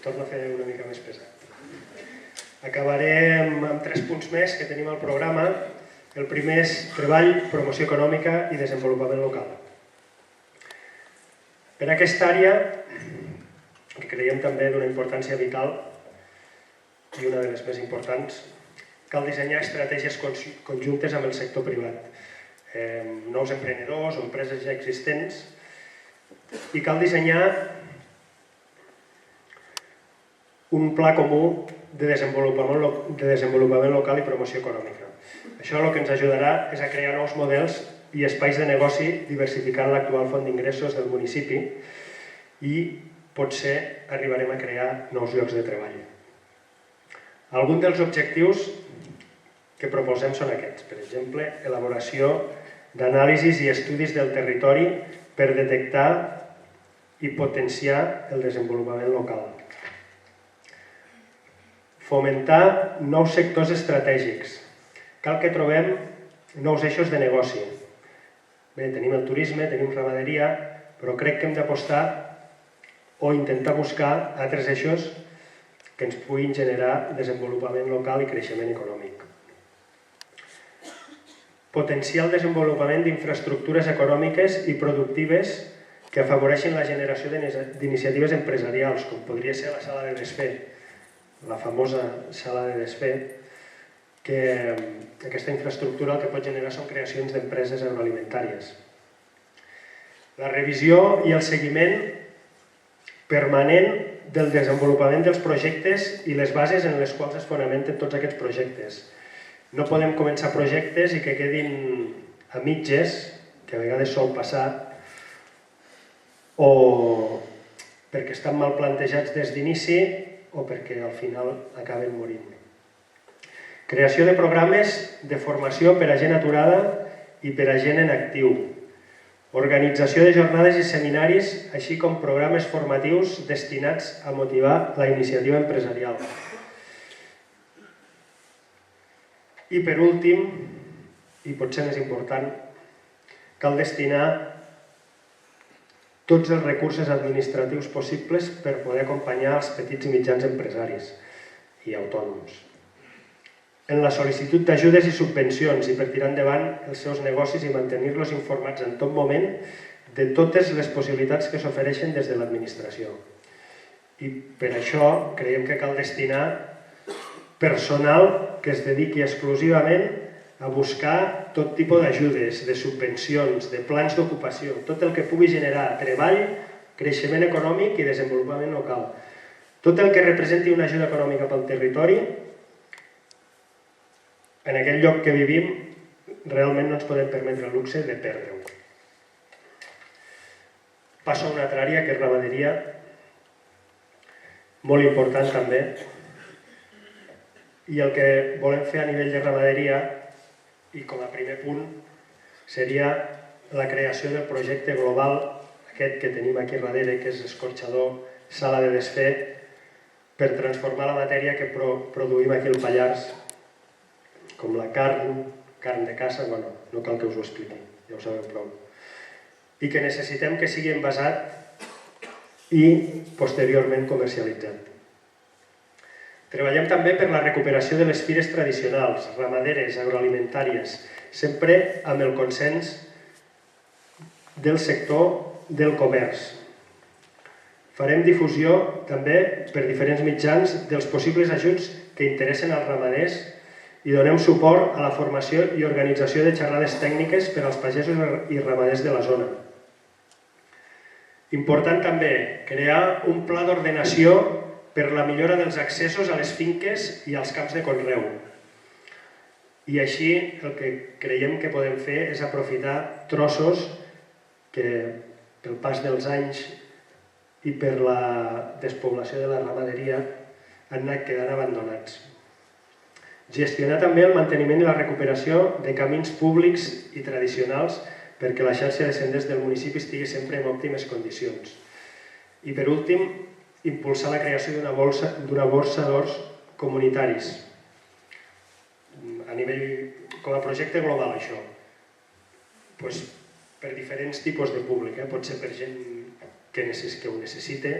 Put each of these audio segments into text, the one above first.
torno a fer una mica més pesat. Acabaré amb 3 punts més que tenim al programa. El primer és treball, promoció econòmica i desenvolupament local. Per aquesta àrea, que creiem també d'una importància vital i una de les més importants, cal dissenyar estratègies conjuntes amb el sector privat, nous emprenedors o empreses ja existents, i cal dissenyar un pla comú de desenvolupament local i promoció econòmica. Això el que ens ajudarà és a crear nous models i espais de negoci diversificant l'actual font d'ingressos del municipi i potser arribarem a crear nous llocs de treball. Alguns dels objectius que proposem són aquests. Per exemple, elaboració d'anàlisis i estudis del territori per detectar i potenciar el desenvolupament local. Fomentar nous sectors estratègics. Cal que trobem nous eixos de negoci. Bé, tenim el turisme, tenim ramaderia, però crec que hem d'apostar o intentar buscar altres eixos que ens puguin generar desenvolupament local i creixement econòmic. Potenciar el desenvolupament d'infraestructures econòmiques i productives que afavoreixin la generació d'iniciatives empresarials, com podria ser la sala de desfer, la famosa sala de desfer, que aquesta infraestructura el que pot generar són creacions d'empreses agroalimentàries. La revisió i el seguiment permanent del desenvolupament dels projectes i les bases en les quals es fonamenten tots aquests projectes. No podem començar projectes i que quedin a mitges, que a vegades sol passar, o perquè estan mal plantejats des d'inici o perquè al final acaben morint. Creació de programes de formació per a gent aturada i per a gent en actiu. Organització de jornades i seminaris, així com programes formatius destinats a motivar la iniciativa empresarial. I per últim, i potser més important, cal destinar tots els recursos administratius possibles per poder acompanyar els petits i mitjans empresaris i autònoms en la sol·licitud d'ajudes i subvencions i per tirar endavant els seus negocis i mantenir-los informats en tot moment de totes les possibilitats que s'ofereixen des de l'administració. I per això creiem que cal destinar personal que es dediqui exclusivament a buscar tot tipus d'ajudes, de subvencions, de plans d'ocupació, tot el que pugui generar treball, creixement econòmic i desenvolupament local. Tot el que representi una ajuda econòmica pel territori, en aquell lloc que vivim, realment no ens podem permetre el luxe de perdre-ho. Passo a una altra àrea, que és ramaderia, molt important també. I el que volem fer a nivell de ramaderia, i com a primer punt, seria la creació del projecte global, aquest que tenim aquí darrere, que és l'escorxador sala de desfer, per transformar la matèria que produïm aquí al Pallars, com la carn de caça, bueno, no cal que us ho expliqui, ja ho sabeu prou. I que necessitem que sigui envasat i posteriorment comercialitzat. Treballem també per la recuperació de les fires tradicionals, ramaderes, agroalimentàries, sempre amb el consens del sector del comerç. Farem difusió també per diferents mitjans dels possibles ajuts que interessen als ramaders i donem suport a la formació i organització de xerrades tècniques per als pagesos i ramaders de la zona. Important també crear un pla d'ordenació per la millora dels accessos a les finques i als camps de conreu. I així el que creiem que podem fer és aprofitar trossos que pel pas dels anys i per la despoblació de la ramaderia han anat quedant abandonats. Gestionar també el manteniment i la recuperació de camins públics i tradicionals perquè la xarxa de senders del municipi estigui sempre en òptimes condicions. I per últim, impulsar la creació d'una borsa d'horts comunitaris. A nivell, com a projecte global, això. Per diferents tipus de públic. Pot ser per gent que ho necessite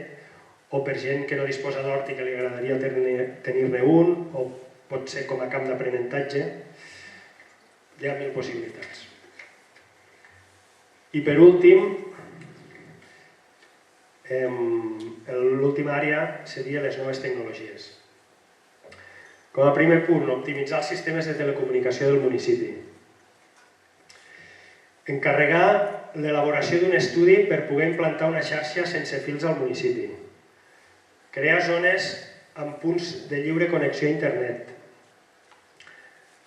o per gent que no disposa d'hort i que li agradaria tenir-ne un, o pot ser com a camp d'aprenentatge. Hi ha 1000 possibilitats. I per últim, l'última àrea seria les noves tecnologies. Com a primer punt, optimitzar els sistemes de telecomunicació del municipi. Encarregar l'elaboració d'un estudi per poder implantar una xarxa sense fils al municipi. Crear zones amb punts de lliure connexió a internet.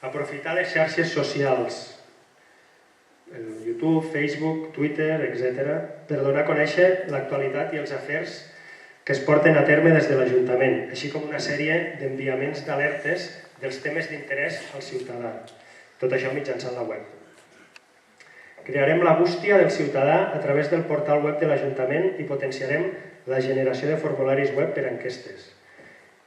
Aprofitar les xarxes socials, YouTube, Facebook, Twitter, etc., per donar a conèixer l'actualitat i els afers que es porten a terme des de l'Ajuntament, així com una sèrie d'enviaments d'alertes dels temes d'interès al ciutadà. Tot això mitjançant la web. Crearem la bústia del ciutadà a través del portal web de l'Ajuntament i potenciarem la generació de formularis web per a enquestes.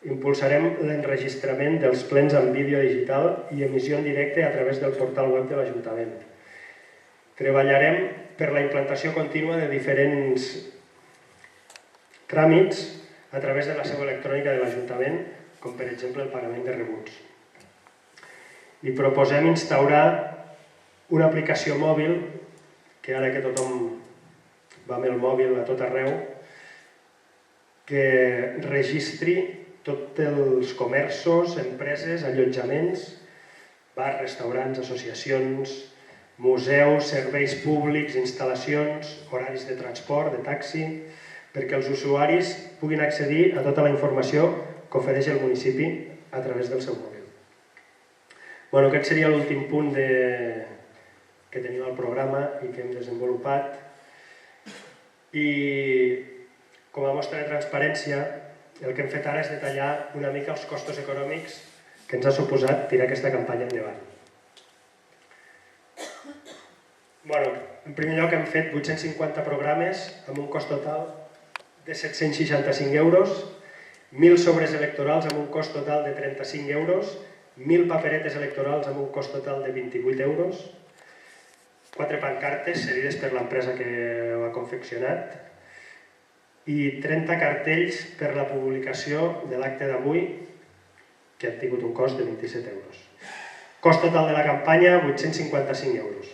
Impulsarem l'enregistrament dels plens en vídeo digital i emissió en directe a través del portal web de l'Ajuntament. Treballarem per la implantació contínua de diferents tràmits a través de la seu electrònica de l'Ajuntament, com per exemple el pagament de rebuts. I proposem instaurar una aplicació mòbil, que ara que tothom va amb el mòbil a tot arreu, que registri tots els comerços, empreses, allotjaments, bars, restaurants, associacions, museus, serveis públics, instal·lacions, horaris de transport, de taxi, perquè els usuaris puguin accedir a tota la informació que ofereix el municipi a través del seu mòbil. Aquest seria l'últim punt que tenim al programa i que hem desenvolupat. I com a mostra de transparència, el que hem fet ara és detallar una mica els costos econòmics que ens ha suposat tirar aquesta campanya endavant. En primer lloc hem fet 850 programes amb un cost total de 765 euros, 1.000 sobres electorals amb un cost total de 35 euros, 1.000 paperetes electorals amb un cost total de 28 euros, 4 pancartes cedides per l'empresa que ho ha confeccionat i 30 cartells per la publicació de l'acte d'avui, que han tingut un cost de 27 euros. Cost total de la campanya, 855 euros.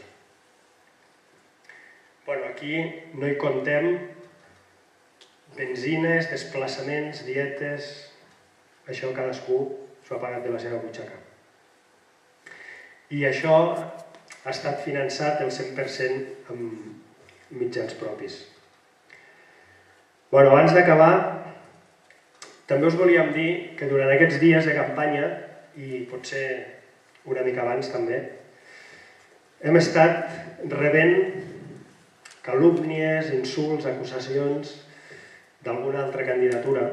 Aquí no hi contem benzines, desplaçaments, dietes, això cadascú s'ho ha pagat de la seva butxaca. I això ha estat finançat el 100% amb mitjans propis. Abans d'acabar, també us volíem dir que durant aquests dies de campanya, i potser una mica abans també, hem estat rebent calúmnies, insults, acusacions d'alguna altra candidatura.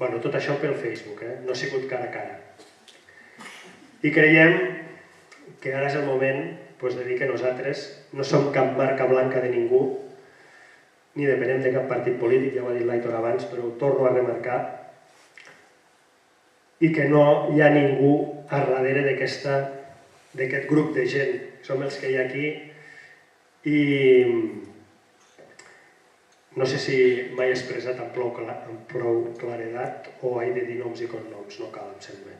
Tot això pel Facebook, no ha sigut cara a cara. I creiem que ara és el moment de dir que nosaltres no som cap marca blanca de ningú, ni depenem de cap partit polític, ja ho ha dit l'Aitor abans, però ho torno a remarcar, i que no hi ha ningú a darrere d'aquest grup de gent. Som els que hi ha aquí. I no sé si m'he expressat amb prou claredat o he de dir noms i cognoms, no cal, em sembla.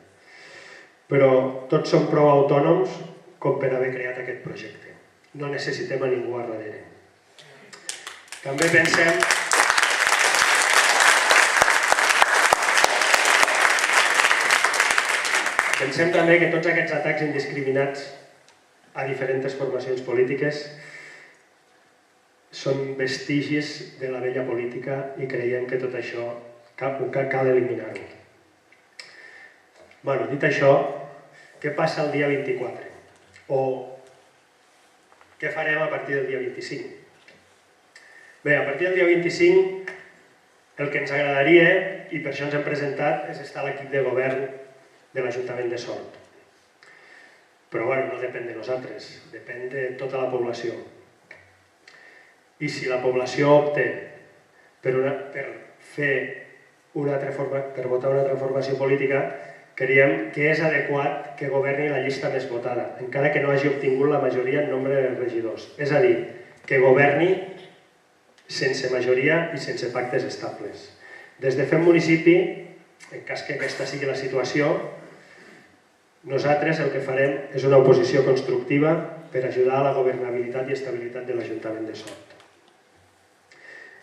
Però tots som prou autònoms com per haver creat aquest projecte. No necessitem a ningú a darrere. També pensem també que tots aquests atacs indiscriminats a diferents formacions polítiques són vestigis de la vella política i creiem que tot això cal eliminar-ho. Dit això, què passa el dia 24? O què farem a partir del dia 25? Bé, a partir del dia 25 el que ens agradaria, i per això ens hem presentat, és estar a l'equip de govern de l'Ajuntament de Sort. Però no depèn de nosaltres, depèn de tota la població. I si la població opta per votar una altra formació política, creiem que és adequat que governi la llista més votada, encara que no hagi obtingut la majoria en nombre de regidors. És a dir, que governi sense majoria i sense pactes estables. Des de Fem Municipi, en cas que aquesta sigui la situació, nosaltres el que farem és una oposició constructiva per ajudar a la governabilitat i estabilitat de l'Ajuntament de Sort.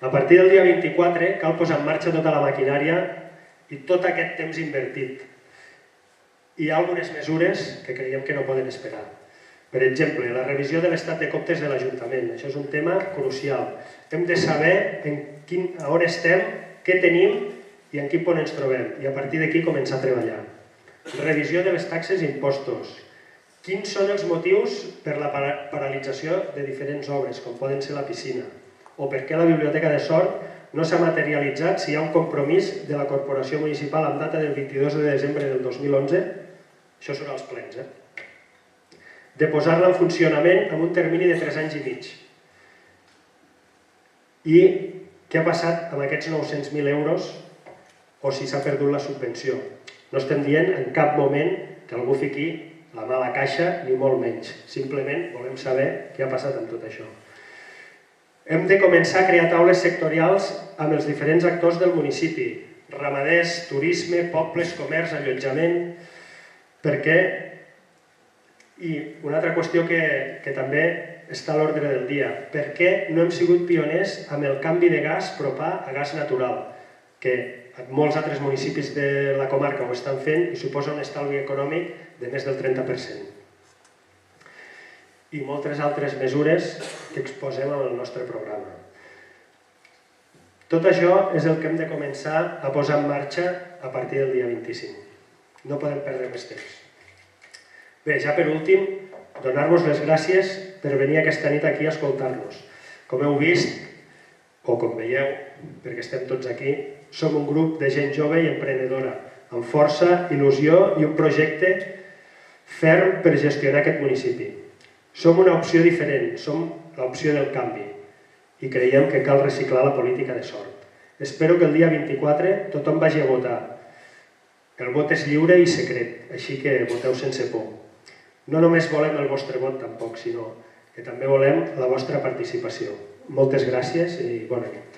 A partir del dia 24 cal posar en marxa tota la maquinària i tot aquest temps invertit. Hi ha algunes mesures que creiem que no poden esperar. Per exemple, la revisió de l'estat de comptes de l'Ajuntament. Això és un tema crucial. Hem de saber on estem, què tenim i en quin punt ens trobem. I a partir d'aquí començar a treballar. Revisió de les taxes i impostos. Quins són els motius per la paralització de diferents obres, com poden ser la piscina? O per què la Biblioteca de Sort no s'ha materialitzat si hi ha un compromís de la Corporació Municipal amb data del 22 de desembre del 2011? Això són els plens, de posar-la en funcionament amb un termini de 3 anys i mig. I què ha passat amb aquests 900.000 euros o si s'ha perdut la subvenció? No estem dient en cap moment que algú fiqui la mà a la caixa, ni molt menys. Simplement volem saber què ha passat amb tot això. Hem de començar a crear taules sectorials amb els diferents actors del municipi, ramaders, turisme, pobles, comerç, allotjament, perquè, i una altra qüestió que també està a l'ordre del dia, per què no hem sigut pioners amb el canvi de gas propà a gas natural, que molts altres municipis de la comarca ho estan fent i suposa un estalvi econòmic de més del 30%. I moltes altres mesures que exposem en el nostre programa. Tot això és el que hem de començar a posar en marxa a partir del dia 25. No podem perdre més temps. Bé, ja per últim, donar-vos les gràcies per venir aquesta nit aquí a escoltar-nos. Com heu vist, o com veieu, perquè estem tots aquí, som un grup de gent jove i emprenedora, amb força, il·lusió i un projecte ferm per gestionar aquest municipi. Som una opció diferent, som l'opció del canvi i creiem que cal reciclar la política de Sort. Espero que el dia 24 tothom vagi a votar. El vot és lliure i secret, així que voteu sense por. No només volem el vostre vot tampoc, sinó que també volem la vostra participació. Moltes gràcies i bona nit.